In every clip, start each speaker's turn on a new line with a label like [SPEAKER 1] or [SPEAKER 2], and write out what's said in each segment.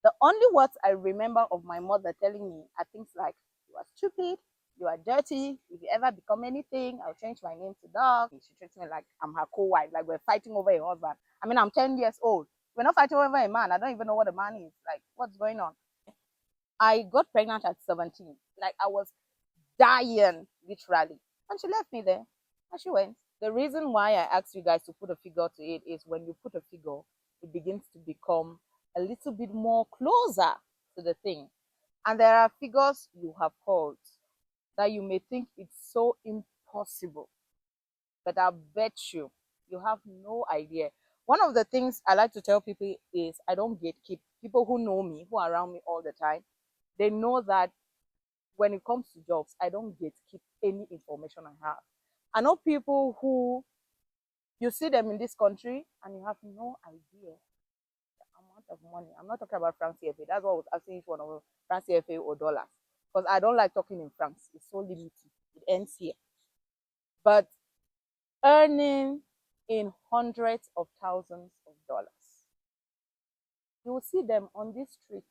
[SPEAKER 1] The only words I remember of my mother telling me are things like, "You are stupid, you are dirty, if you ever become anything, I'll change my name to dog." She treats me like I'm her co-wife, like we're fighting over a husband. I mean, I'm 10 years old. We're not fighting over a man. I don't even know what a man is. Like, what's going on? I got pregnant at 17. Like, I was dying, literally. And she left me there. And she went. The reason why I asked you guys to put a figure to it is when you put a figure, it begins to become a little bit more closer to the thing. And there are figures you have called that you may think it's so impossible, but I bet you have no idea. One of the things I like to tell people is I don't gatekeep. People who know me, who are around me all the time, they know that when it comes to jobs, I don't gatekeep any information I have. I know people who you see them in this country and you have no idea the amount of money. I'm not talking about franc CFA. That's what I was asking each one of them, franc CFA or dollars. Because I don't like talking in francs. It's so limited. It ends here. But earning in hundreds of thousands of dollars. You will see them on these streets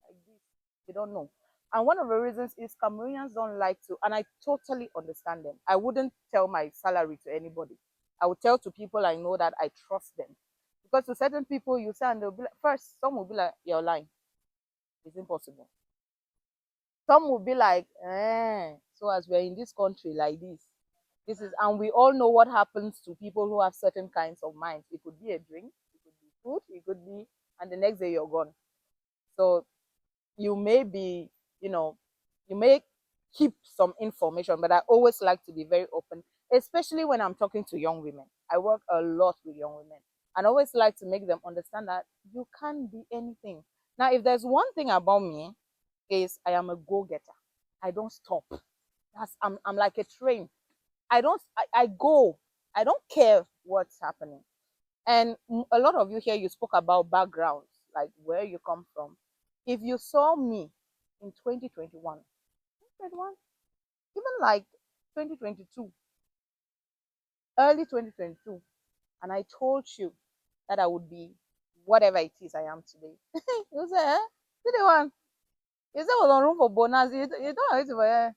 [SPEAKER 1] like this. They don't know. And one of the reasons is Cameroonians don't like to, and I totally understand them. I wouldn't tell my salary to anybody. I would tell to people I know that I trust them. Because to certain people, you say, and they'll be like, first, some will be like, you're lying. It's impossible. Some will be like, so as we're in this country like this is, and we all know what happens to people who have certain kinds of minds. It could be a drink, it could be food, it could be, and the next day you're gone. So you may be, you know, you may keep some information, but I always like to be very open, especially when I'm talking to young women. I work a lot with young women and I always like to make them understand that you can't be anything. Now, if there's one thing about me, is I am a go-getter. I don't stop. I'm like a train. I go. I don't care what's happening. And a lot of you here, you spoke about backgrounds, like where you come from. If you saw me in 2021, even like 2022, early 2022, and I told you that I would be whatever it is I am today, you say, eh? See the one? You say was on room for bonus. You don't have it for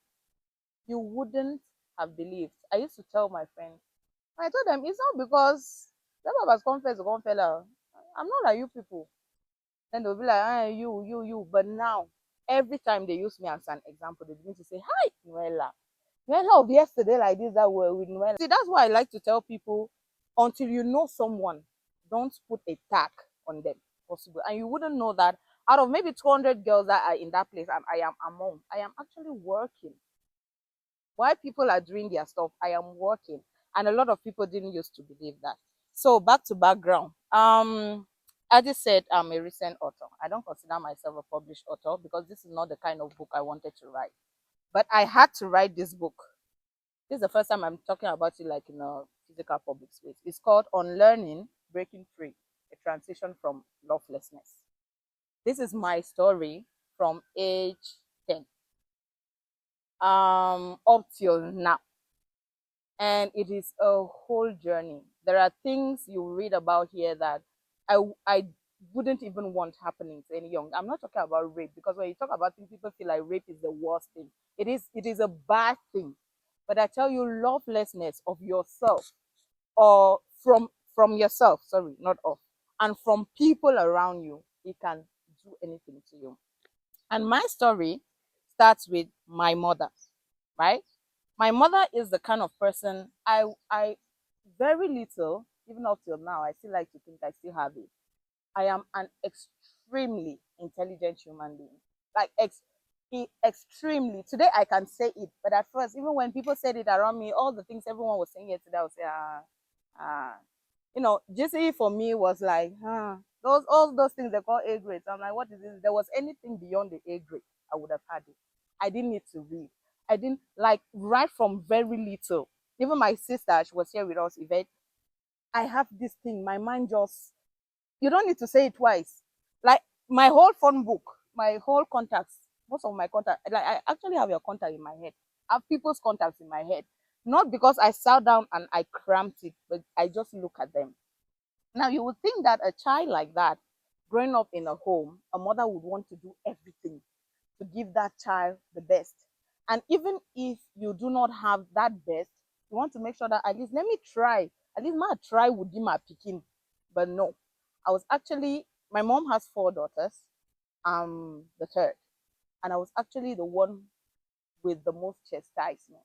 [SPEAKER 1] you wouldn't have believed. I used to tell my friends, I told them it's not because that was confess one fella. I'm not like you people. Then they'll be like, ah, you. But now, every time they use me as an example, they begin to say, hi, Noella. Noella of yesterday like this, that were with Noella. See, that's why I like to tell people, until you know someone, don't put a tag on them, possible. And you wouldn't know that out of maybe 200 girls that are in that place, and I am among, I am actually working. While people are doing their stuff, I am working. And a lot of people didn't used to believe that. So back to background. I just said I'm a recent author. I don't consider myself a published author because this is not the kind of book I wanted to write. But I had to write this book. This is the first time I'm talking about it like in a physical public space. It's called Unlearning, Breaking Free, a transition from lovelessness. This is my story from age 10 up till now. And it is a whole journey. There are things you read about here that I wouldn't even want happening to any young. I'm not talking about rape because when you talk about things, people feel like rape is the worst thing. It is a bad thing. But I tell you, lovelessness of yourself or from yourself, sorry, not of, and from people around you, it can do anything to you. And my story starts with my mother, right? My mother is the kind of person I very little, even up till now, I still like to think I still have it. I am an extremely intelligent human being. Like extremely. Today I can say it, but at first, even when people said it around me, all the things everyone was saying yesterday, I would say, ah. GCE for me was like, those all those things they call A grades. I'm like, what is this? If there was anything beyond the A grade, I would have had it. I didn't need to read. I didn't like right from very little. Even my sister, she was here with us, Yvette. I have this thing, my mind just you don't need to say it twice. Like my whole phone book, my whole contacts, most of my contacts, like I actually have your contact in my head. I have people's contacts in my head. Not because I sat down and I cramped it, but I just look at them. Now you would think that a child like that growing up in a home, a mother would want to do everything to give that child the best. And even if you do not have that best, you want to make sure that at least let me try. At least my try would be my picking. But no, I was actually, my mom has four daughters. I'm the third. And I was actually the one with the most chastisement.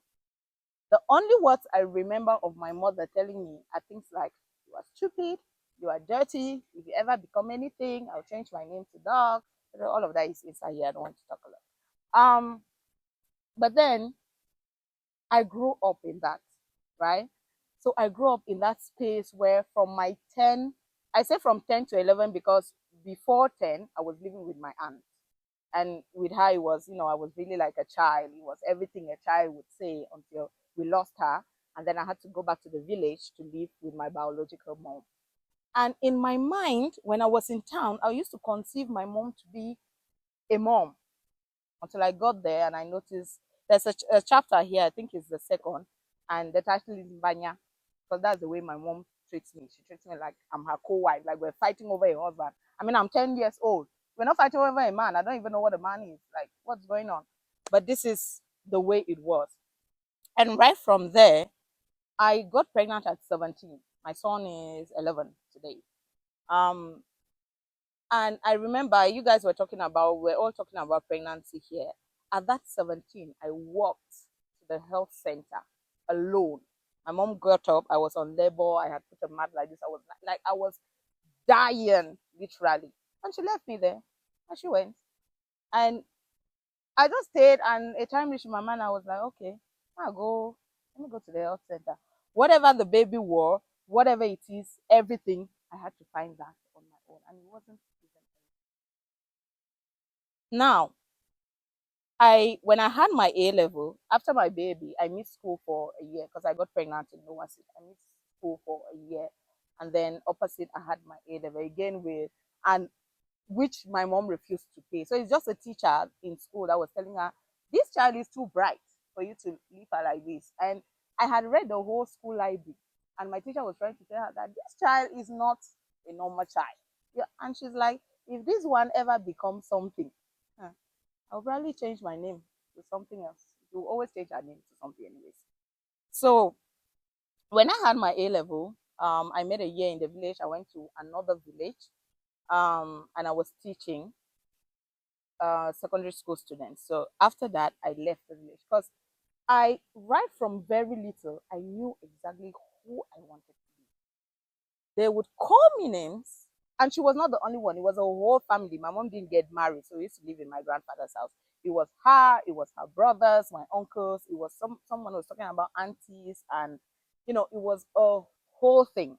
[SPEAKER 1] The only words I remember of my mother telling me are things like, you are stupid, you are dirty, if you ever become anything, I'll change my name to dog. All of that is inside here. I don't want to talk a lot. But then I grew up in that, right? So I grew up in that space where from my 10, I say from 10 to 11 because before 10, I was living with my aunt. And with her, it was, I was really like a child. It was everything a child would say until we lost her. And then I had to go back to the village to live with my biological mom. And in my mind, when I was in town, I used to conceive my mom to be a mom until I got there and I noticed there's a chapter here, I think it's the second, and the title is Banya, because that's the way my mom treats me. She treats me like I'm her co-wife, like we're fighting over a husband. I mean, I'm 10 years old. We're not fighting over a man. I don't even know what a man is. Like, what's going on? But this is the way it was. And right from there, I got pregnant at 17. My son is 11 today. Um, and I remember you guys we're all talking about pregnancy here. At that 17, I walked to the health center alone. My mom got up, I was on labor, I had put a mat like this. I was I was dying, literally. And she left me there. And she went. And I just stayed and a time reached my mind, I was like, okay, let me go to the health center. Whatever the baby wore, whatever it is, everything, I had to find that on my own. And it wasn't even now. When I had my A level after my baby, I missed school for a year because I got pregnant in Noella. I missed school for a year, and then opposite I had my A level again and which my mom refused to pay. So it's just a teacher in school that was telling her this child is too bright for you to leave her like this. And I had read the whole school library, and my teacher was trying to tell her that this child is not a normal child. Yeah, and she's like, if this one ever becomes something, huh, I'll probably change my name to something else. You always change our name to something, anyways. So when I had my A level, I made a year in the village. I went to another village, and I was teaching secondary school students. So after that, I left the village because right from very little, I knew exactly who I wanted to be. They would call me names, and she was not the only one. It was a whole family. My mom didn't get married, so we used to live in my grandfather's house. It was her, it was her brothers, my uncles, it was someone who was talking about aunties, and it was a whole thing.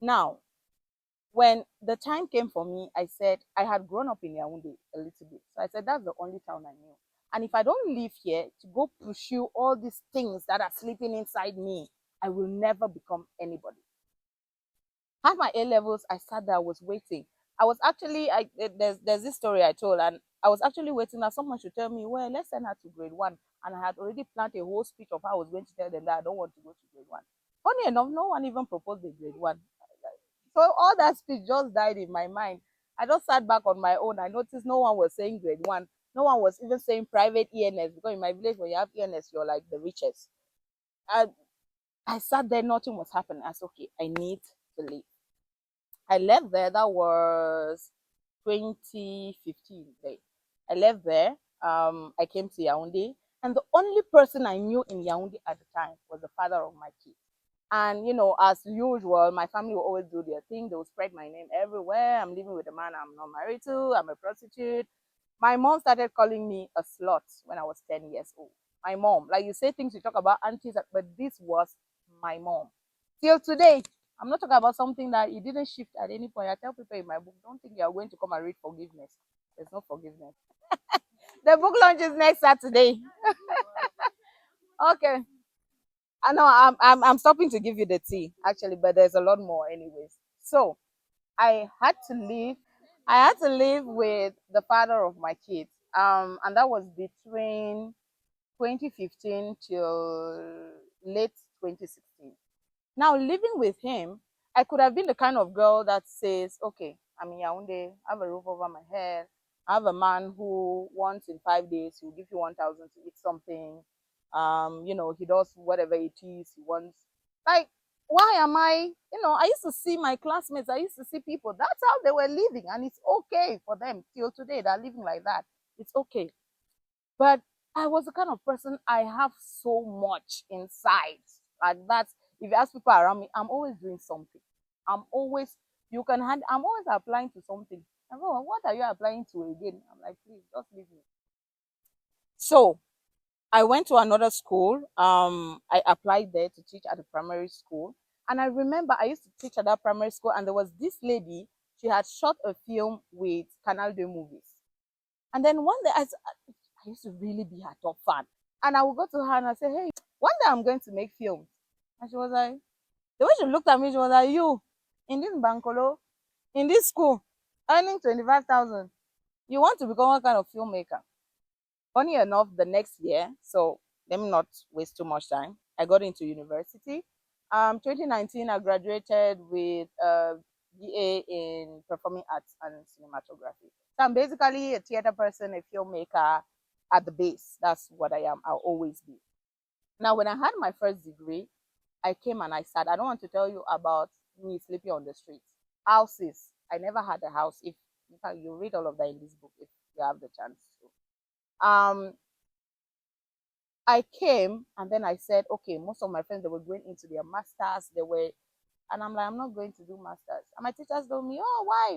[SPEAKER 1] Now, when the time came for me, I said I had grown up in Yaoundé a little bit. So I said that's the only town I knew. And if I don't live here to go pursue all these things that are sleeping inside me, I will never become anybody. Had my A levels, I sat there, I was waiting. I was actually, there's this story I told, and I was actually waiting that someone should tell me, well, let's send her to grade one. And I had already planned a whole speech of how I was going to tell them that I don't want to go to grade one. Funny enough, no one even proposed the grade one. So all that speech just died in my mind. I just sat back on my own. I noticed no one was saying grade one. No one was even saying private ENS because in my village, when you have ENS, you're like the richest. I, I sat there, nothing was happening. I said, okay, I need to leave. I left there. That was 2015. I left there. I came to Yaoundé, and the only person I knew in Yaoundé at the time was the father of my kids. And as usual, my family will always do their thing. They will spread my name everywhere. I'm living with a man I'm not married to. I'm a prostitute. My mom started calling me a slut when I was 10 years old. My mom, like you say things you talk about aunties, but this was my mom. Till today, I'm not talking about something that it didn't shift at any point. I tell people in my book, don't think you are going to come and read forgiveness. There's no forgiveness. The book launch is next Saturday. Okay. I know I'm stopping to give you the tea actually, but there's a lot more anyways. So I had to leave. I had to live with the father of my kids. And that was between 2015 till late 2016. Now living with him, I could have been the kind of girl that says, okay, I'm in Yaoundé, I have a roof over my head. I have a man who once in 5 days he'll give you 1,000 to eat something. He does whatever it is he wants. Like, why am I, I used to see my classmates, I used to see people, that's how they were living, and it's okay for them till today. They're living like that. It's okay. But I was the kind of person, I have so much inside. Like that, if you ask people around me, I'm always doing something. I'm always, I'm always applying to something. I go, what are you applying to again? I'm like, please, just leave me. So I went to another school. I applied there to teach at the primary school. And I remember I used to teach at that primary school, and there was this lady, she had shot a film with Canal de Movies. And then one day I used to really be her top fan. And I would go to her and I say, hey, one day I'm going to make films. And she was like, the way she looked at me, she was like, you, in this Bankolo, in this school, earning 25,000, you want to become what kind of filmmaker? Funny enough, the next year, so let me not waste too much time, I got into university. 2019, I graduated with a BA in Performing Arts and Cinematography. So I'm basically a theater person, a filmmaker at the base. That's what I am. I'll always be. Now, when I had my first degree, I came and I sat. I don't want to tell you about me sleeping on the streets. Houses. I never had a house. If in fact you read all of that in this book, if you have the chance to. I came and then I said, okay, most of my friends, they were going into their masters. And I'm like, I'm not going to do masters. And my teachers told me, oh, why?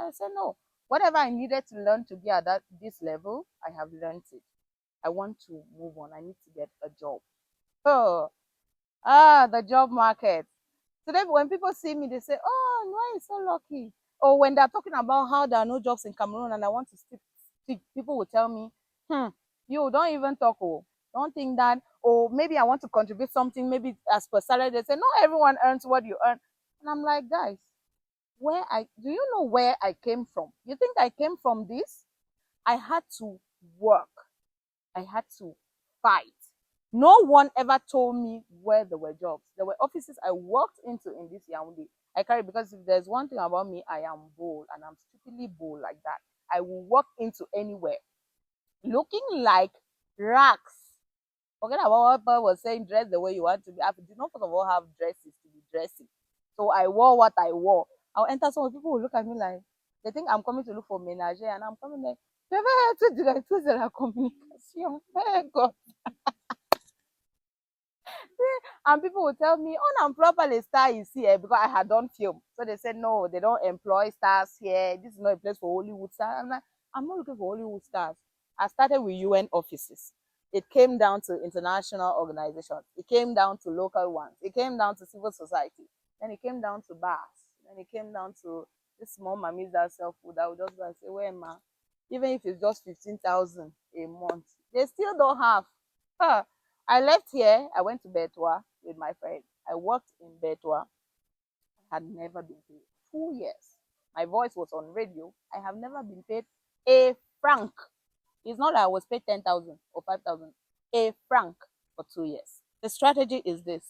[SPEAKER 1] I said, no. Whatever I needed to learn to be at this level, I have learned it. I want to move on. I need to get a job. Oh, the job market. Today, when people see me, they say, oh, Noella is so lucky. Or when they're talking about how there are no jobs in Cameroon and I want to speak, people will tell me, you don't even talk. Oh, don't think that. Or maybe I want to contribute something, maybe as per salary. They say, not everyone earns what you earn. And I'm like, guys, do you know where I came from? You think I came from this? I had to work. I had to fight. No one ever told me where there were jobs. There were offices I walked into in this Yaoundé. I carry, because if there's one thing about me, I am bold, and I'm stupidly bold like that. I will walk into anywhere looking like racks. Forget about what Paul was saying, dress the way you want to be. I did not, first of all, have dresses to be dressing. So I wore what I wore. I'll enter, some people will look at me like, they think I'm coming to look for ménager, and I'm coming like, tu veux être directrice de la communication. Hey, God. And people would tell me, oh, I'm properly star is here, because I had done film. So they said, no, they don't employ stars here. This is not a place for Hollywood stars. I'm like, I'm not looking for Hollywood stars. I started with UN offices. It came down to international organizations. It came down to local ones. It came down to civil society. Then it came down to bars. Then it came down to this small mammies that sell food. I would just go and say, where am I? Even if it's just 15,000 a month, they still don't have. Huh. I left here. I went to Betua with my friend. I worked in Betua. I had never been paid. 2 years. My voice was on radio. I have never been paid a franc. It's not like I was paid 10,000 or 5,000. A franc for 2 years. The strategy is this.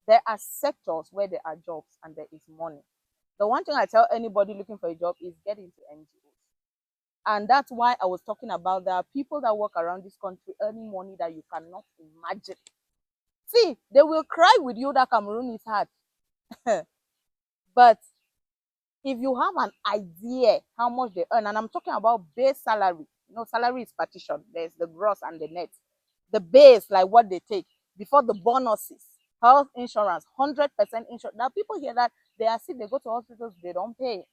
[SPEAKER 1] There are sectors where there are jobs and there is money. The one thing I tell anybody looking for a job is get into NGOs. And that's why I was talking about there are people that work around this country earning money that you cannot imagine. See, they will cry with you that Cameroon is hard. But if you have an idea how much they earn, and I'm talking about base salary, salary is partition. There's the gross and the net. The base, like what they take, before the bonuses, health insurance, 100% insurance. Now people hear that, they are sick, they go to hospitals, they don't pay.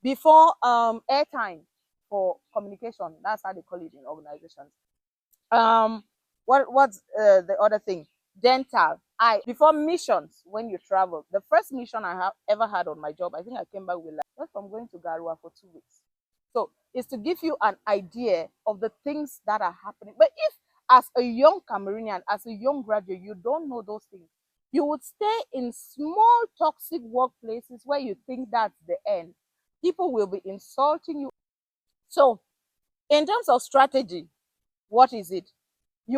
[SPEAKER 1] Before airtime for communication, that's how they call it in organizations. What's the other thing? Dental. Before missions, when you travel, the first mission I have ever had on my job, I think I came back with just from going to Garua for 2 weeks. So it's to give you an idea of the things that are happening. But if as a young Cameroonian, as a young graduate, you don't know those things, you would stay in small toxic workplaces where you think that's the end. People will be insulting you. So in terms of strategy, what is it? A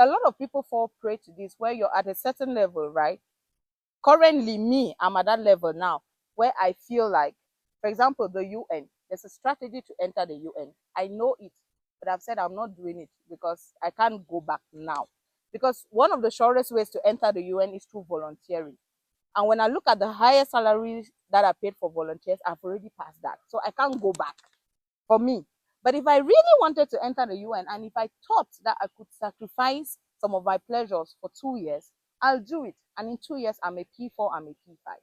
[SPEAKER 1] lot of people fall prey to this, where you're at a certain level, right? Currently, I'm at that level now, where I feel like, for example, the UN, there's a strategy to enter the UN. I know it, but I've said I'm not doing it because I can't go back now. Because one of the surest ways to enter the UN is through volunteering. And when I look at the highest salaries that are paid for volunteers, I've already passed that. So I can't go back for me. But if I really wanted to enter the UN and if I thought that I could sacrifice some of my pleasures for 2 years, I'll do it. And in 2 years, I'm a P4, I'm a P5.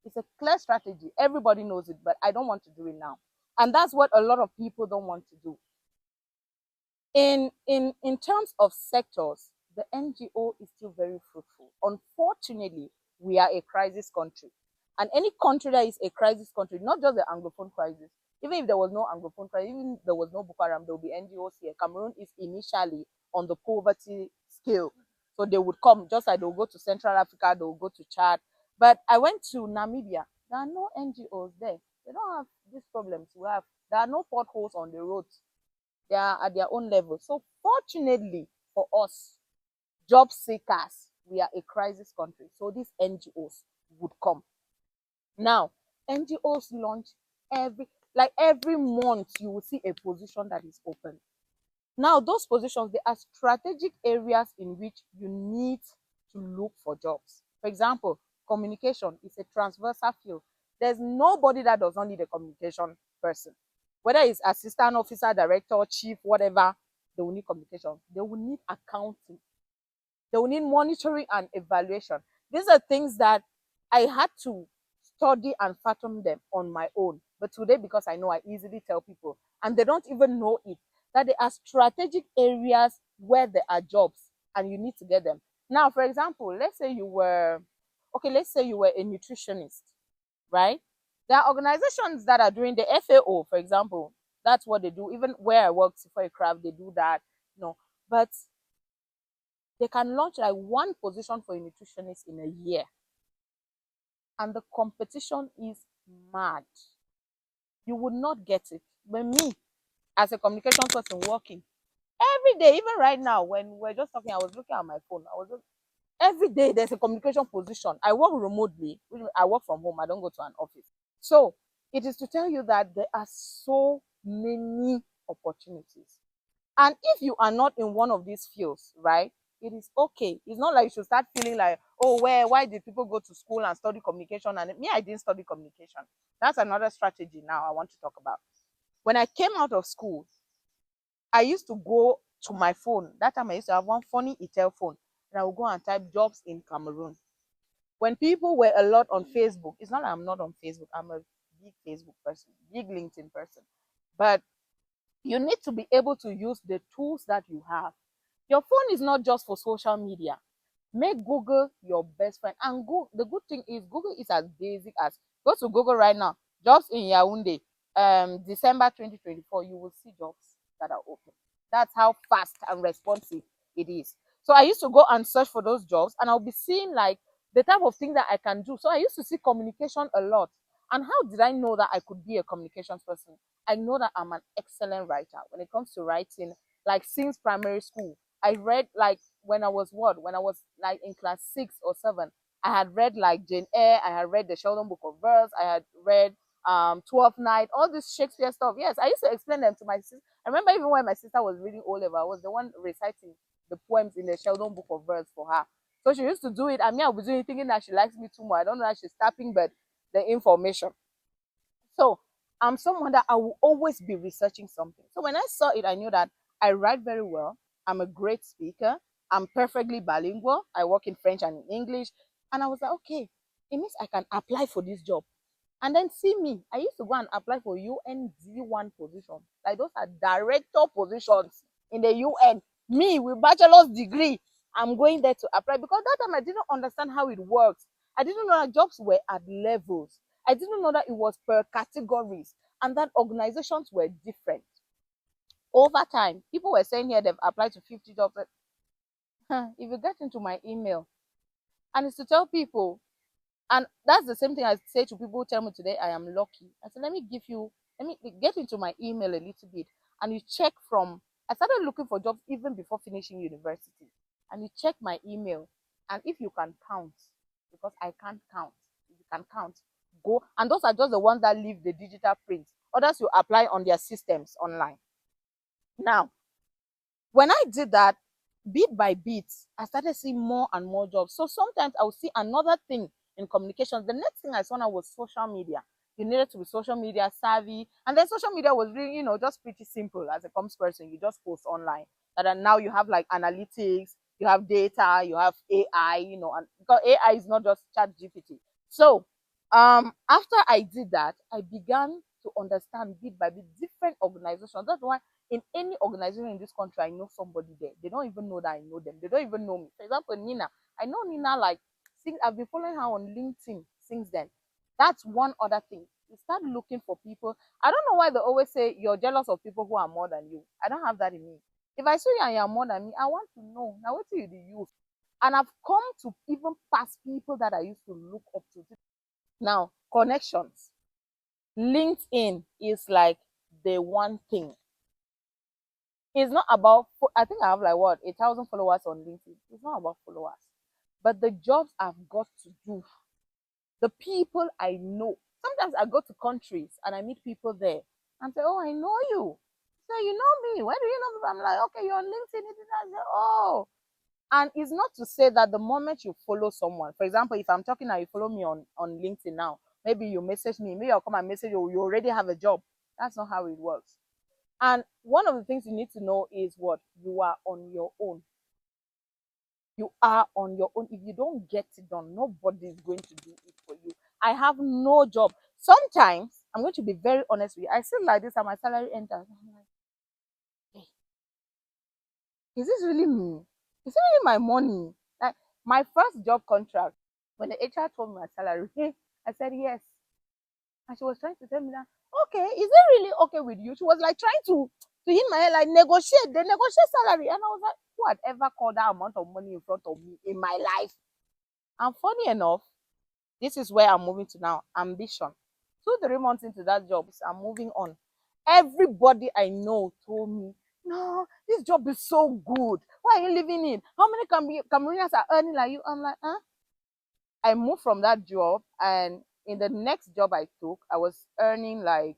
[SPEAKER 1] It's a clear strategy. Everybody knows it, but I don't want to do it now. And that's what a lot of people don't want to do. In terms of sectors, the NGO is still very fruitful. Unfortunately, we are a crisis country. And any country that is a crisis country, not just the Anglophone crisis, even if there was no Anglophone crisis, even if there was no Boko Haram, there will be NGOs here. Cameroon is initially on the poverty scale. So they would come, just like they'll go to Central Africa, they'll go to Chad. But I went to Namibia. There are no NGOs there. They don't have these problems we have. There are no potholes on the roads. They are at their own level. So fortunately for us, job seekers, we are a crisis country. So these NGOs would come. Now, NGOs launch every month, you will see a position that is open. Now, those positions, they are strategic areas in which you need to look for jobs. For example, communication is a transversal field. There's nobody that does not need a communication person. Whether it's assistant officer, director, chief, whatever, they will need communication. They will need accounting. They will need monitoring and evaluation. These are things that I had to study and fathom them on my own. But today, because I know, I easily tell people, and they don't even know it, that there are strategic areas where there are jobs and you need to get them. Now, for example, let's say you were a nutritionist, right? There are organizations that are doing the FAO, for example. That's what they do. Even where I work for a craft, they do that. But they can launch like one position for a nutritionist in a year. And the competition is mad. You would not get it. But me, as a communication person working, every day, even right now, when we're just talking, I was looking at my phone. Every day there's a communication position. I work remotely. I work from home. I don't go to an office. So it is to tell you that there are so many opportunities. And if you are not in one of these fields, right, it is okay. It's not like you should start feeling like, oh, why did people go to school and study communication? And me, I didn't study communication. That's another strategy now I want to talk about. When I came out of school, I used to go to my phone. That time I used to have one funny Itel phone. And I would go and type jobs in Cameroon. When people were a lot on Facebook, it's not like I'm not on Facebook. I'm a big Facebook person, big LinkedIn person. But you need to be able to use the tools that you have. Your phone is not just for social media. Make Google your best friend. And the good thing is Google is as basic as, go to Google right now, jobs in Yaoundé, December 2024, you will see jobs that are open. That's how fast and responsive it is. So I used to go and search for those jobs and I'll be seeing like the type of thing that I can do. So I used to see communication a lot. And how did I know that I could be a communications person? I know that I'm an excellent writer when it comes to writing, like since primary school. I read like when I was like in class 6 or 7, I had read like Jane Eyre, I had read the Sheldon Book of Verse, I had read 12th Night, all this Shakespeare stuff. Yes, I used to explain them to my sister. I remember even when my sister was reading O-level, I was the one reciting the poems in the Sheldon Book of Verse for her. So she used to do it. I mean, I was doing it thinking that she likes me too much. I don't know that she's tapping, but the information. So I'm someone that I will always be researching something. So when I saw it, I knew that I write very well. I'm a great speaker. I'm perfectly bilingual. I work in French and in English. And I was like, okay, it means I can apply for this job. And then see me, I used to go and apply for UND1 position. Like those are director positions in the UN. Me with bachelor's degree, I'm going there to apply because that time I didn't understand how it works. I didn't know that jobs were at levels. I didn't know that it was per categories and that organizations were different. Over time, people were saying here they've applied to 50 jobs. If you get into my email, and it's to tell people, and that's the same thing I say to people who tell me today I am lucky. I said, let me get into my email a little bit. And you check I started looking for jobs even before finishing university. And you check my email. And if you can count, because I can't count, if you can count, go, and those are just the ones that leave the digital print. Others you apply on their systems online. Now, when I did that, bit by bit, I started seeing more and more jobs. So sometimes I would see another thing in communications. The next thing I saw now was social media. You needed to be social media savvy. And then social media was really, just pretty simple as a comms person. You just post online. And now you have like analytics, you have data, you have AI, and because AI is not just chat GPT. So after I did that, I began to understand bit by bit different organizations. That's why in any organization in this country, I know somebody there. They don't even know that I know them. They don't even know me. For example, Nina. I know Nina like since I've been following her on LinkedIn since then. That's one other thing. You start looking for people. I don't know why they always say you're jealous of people who are more than you. I don't have that in me. If I see you and you're more than me, I want to know. Now, what do you use? And I've come to even pass people that I used to look up to. Now, connections. LinkedIn is like the one thing. It's not about, I think I have like what, 1,000 followers on LinkedIn. It's not about followers, but the jobs I've got to do, the people I know. Sometimes I go to countries and I meet people there and say, oh, I know you. So you know me. Where do you know me? I'm like, okay, you're on LinkedIn. I say, oh. And it's not to say that the moment you follow someone, for example, if I'm talking now, you follow me on LinkedIn now, maybe you message me, maybe I'll come and message you, you already have a job. That's not how it works. And one of the things you need to know is what? You are on your own. You are on your own. If you don't get it done, nobody is going to do it for you. I have no job. Sometimes, I'm going to be very honest with you, I feel like this and my salary enters. I'm like, hey, is this really me? Is it really my money? Like my first job contract, when the HR told me my salary, I said yes. And she was trying to tell me that, okay, is it really okay with you? She was like trying to hit my head, like negotiate, they negotiate salary. And I was like, who had ever called that amount of money in front of me in my life? And funny enough, this is where I'm moving to now, ambition. 2-3 months into that job, I'm moving on. Everybody I know told me, no, this job is so good. Why are you living in? How many Cameroonians are earning like you? I'm like, huh? I moved from that job, and in the next job I took, I was earning like,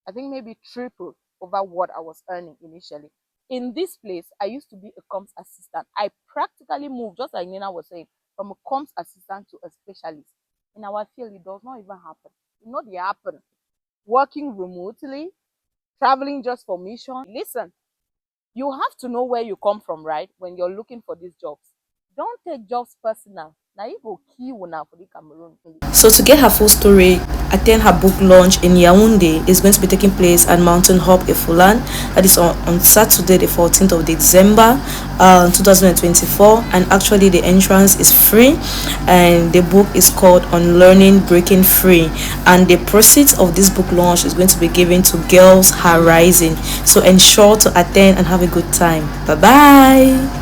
[SPEAKER 1] I think maybe triple over what I was earning initially. In this place, I used to be a comms assistant. I practically moved, just like Nina was saying, from a comms assistant to a specialist. In our field, it does not even happen. It not happen. Working remotely, traveling just for mission. Listen, you have to know where you come from, right? When you're looking for these jobs. Don't take jobs personal. Now you go key now for the Cameroon.
[SPEAKER 2] So to get her full story, attend her book launch in Yaoundé. Is going to be taking place at Mountain Hub Efulan. That is on Saturday, the 14th of December, 2024. And actually, the entrance is free. And the book is called On Learning, Breaking Free. And the proceeds of this book launch is going to be given to Girls Are Rising. So ensure to attend and have a good time. Bye bye.